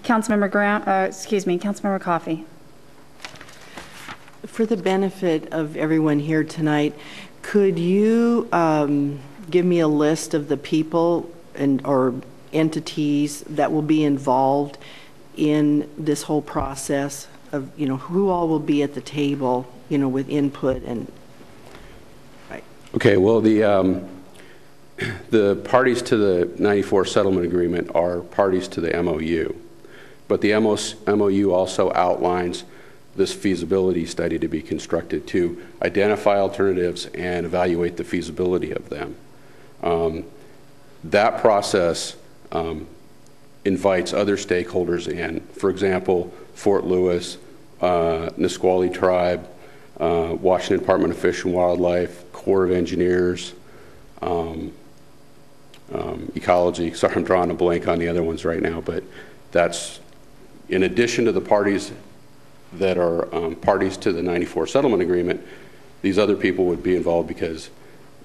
Councilmember Graham, Councilmember Coffey. For the benefit of everyone here tonight, could you give me a list of the people or entities that will be involved in this whole process of, who all will be at the table, with input and, right? Okay, well, the parties to the 94 settlement agreement are parties to the MOU, but the MOU also outlines this feasibility study to be constructed to identify alternatives and evaluate the feasibility of them. That process invites other stakeholders in. For example, Fort Lewis, Nisqually Tribe, Washington Department of Fish and Wildlife, Corps of Engineers, Ecology. Sorry, I'm drawing a blank on the other ones right now, but that's in addition to the parties that are parties to the 94 settlement agreement. These other people would be involved because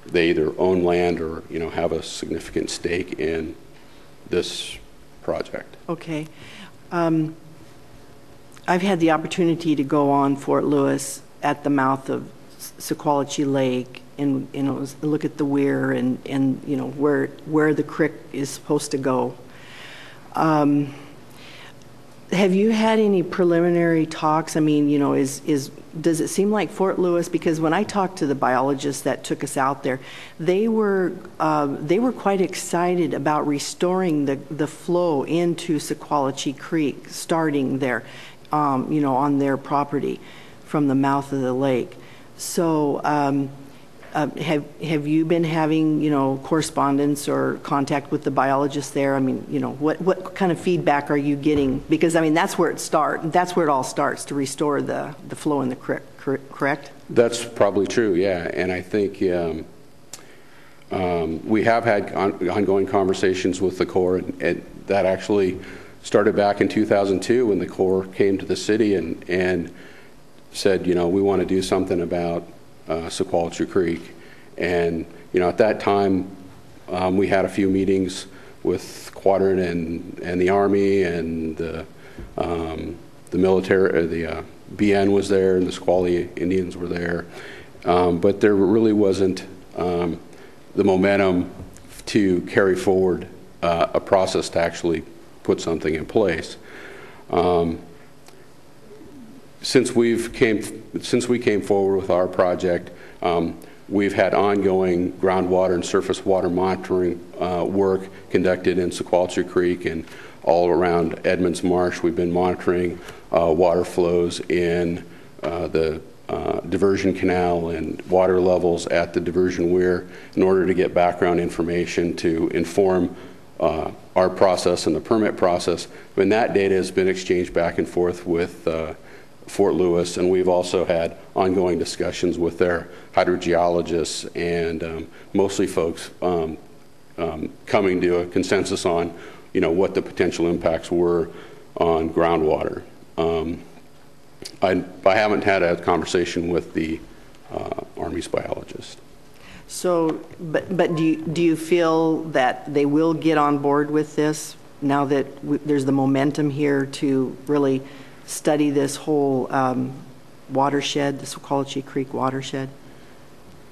they either own land or have a significant stake in this project. Okay. I've had the opportunity to go on Fort Lewis at the mouth of Sequalitchew Lake and look at the weir and where the creek is supposed to go. Have you had any preliminary talks? I mean, does it seem like Fort Lewis? Because when I talked to the biologists that took us out there, they were quite excited about restoring the flow into Sequalitchew Creek, starting there, on their property from the mouth of the lake. So, have you been having correspondence or contact with the biologists there? I mean, what kind of feedback are you getting? Because I mean that's where it all starts to restore the flow in the creek. Correct? That's probably true. Yeah, and I think we have had ongoing conversations with the Corps, and that actually started back in 2002 when the Corps came to the city and said, we want to do something about Sequalitchew Creek. And at that time we had a few meetings with Quadrant and the Army and the military. The BN was there and the Nisqually Indians were there, but there really wasn't the momentum to carry forward a process to actually put something in place. Since we came forward with our project, we've had ongoing groundwater and surface water monitoring work conducted in Sequalitchew Creek and all around Edmonds Marsh. We've been monitoring water flows in the diversion canal and water levels at the diversion weir in order to get background information to inform our process and the permit process. And that data has been exchanged back and forth with Fort Lewis, and we've also had ongoing discussions with their hydrogeologists and mostly folks coming to a consensus on what the potential impacts were on groundwater. I haven't had a conversation with the Army's biologist. So, but do you feel that they will get on board with this now that there's the momentum here to really study this whole watershed, the Sequalitchew Creek watershed?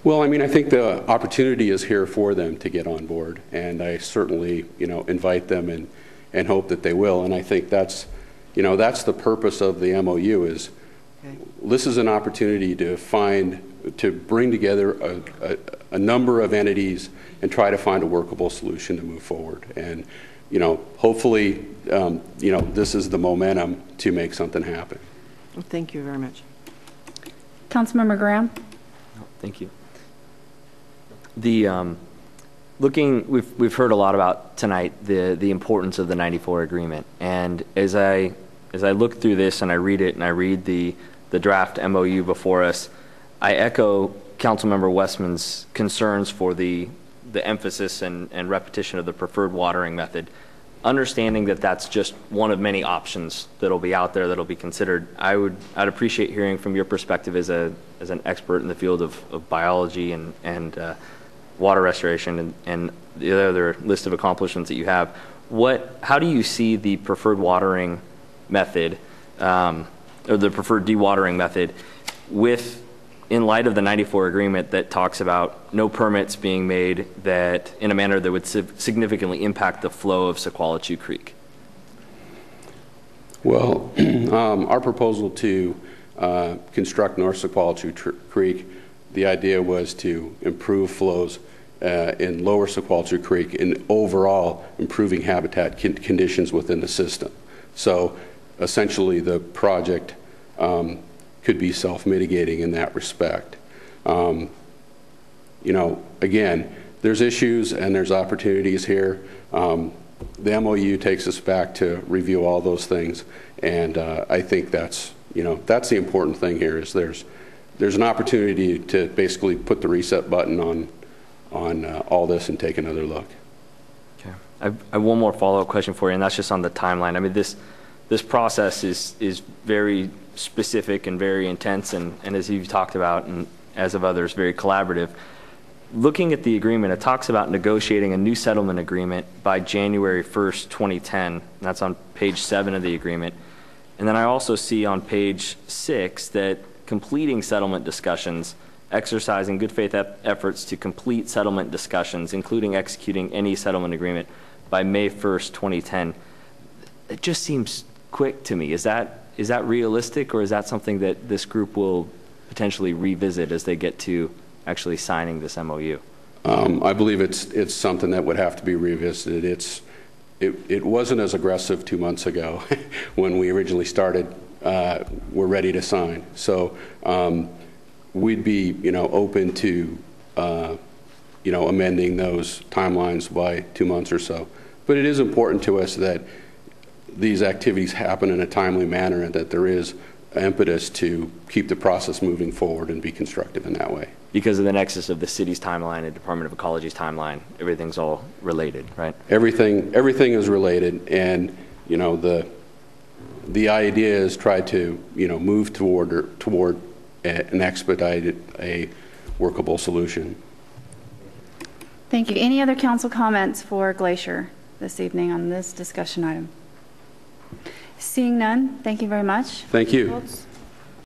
Well, I mean, I think the opportunity is here for them to get on board, and I certainly, invite them and hope that they will. And I think that's the purpose of the MOU is this is an opportunity to bring together a number of entities and try to find a workable solution to move forward. And hopefully, this is the momentum to make something happen. Well, thank you very much. Councilmember Graham. Thank you. We've heard a lot about tonight the importance of the 94 agreement, and as I look through this and I read it and I read the draft MOU before us, I echo Councilmember Westman's concerns for the emphasis and repetition of the preferred watering method. Understanding that that's just one of many options that'll be out there that'll be considered, I'd appreciate hearing from your perspective as an expert in the field of biology and water restoration and the other list of accomplishments that you have. how do you see the preferred watering method, or the preferred dewatering method in light of the 94 agreement that talks about no permits being made that in a manner that would significantly impact the flow of Sequalitchew Creek? Well, our proposal to construct North Sequalitchew Creek, the idea was to improve flows in lower Sequalitchew Creek and overall improving habitat conditions within the system. So essentially the project could be self-mitigating in that respect. You know, again, there's issues and there's opportunities here. The MOU takes us back to review all those things, and I think that's, you know, that's the important thing here is there's an opportunity to basically put the reset button on all this and take another look. Okay. I have one more follow-up question for you, and that's just on the timeline. I mean, this process is very specific and very intense, and as you've talked about, and as of others, very collaborative. Looking at the agreement, it talks about negotiating a new settlement agreement by January 1st, 2010. And that's on page 7 of the agreement. And then I also see on page 6 that completing settlement discussions, exercising good faith efforts to complete settlement discussions, including executing any settlement agreement by May 1st, 2010. It just seems quick to me. Is that realistic, or is that something that this group will potentially revisit as they get to actually signing this MOU? I believe it's something that would have to be revisited. It wasn't as aggressive 2 months ago when we originally started. We're ready to sign. So we'd be, you know, open to, you know, amending those timelines by 2 months or so. But it is important to us that these activities happen in a timely manner and that there is impetus to keep the process moving forward and be constructive in that way. Because of the nexus of the city's timeline and Department of Ecology's timeline, everything's all related, right? Everything is related, and you know the idea is try to, you know, move toward an expedited, a workable solution. Thank you. Any other council comments for Glacier this evening on this discussion item? Seeing none, thank you very much. Thank you. Folks.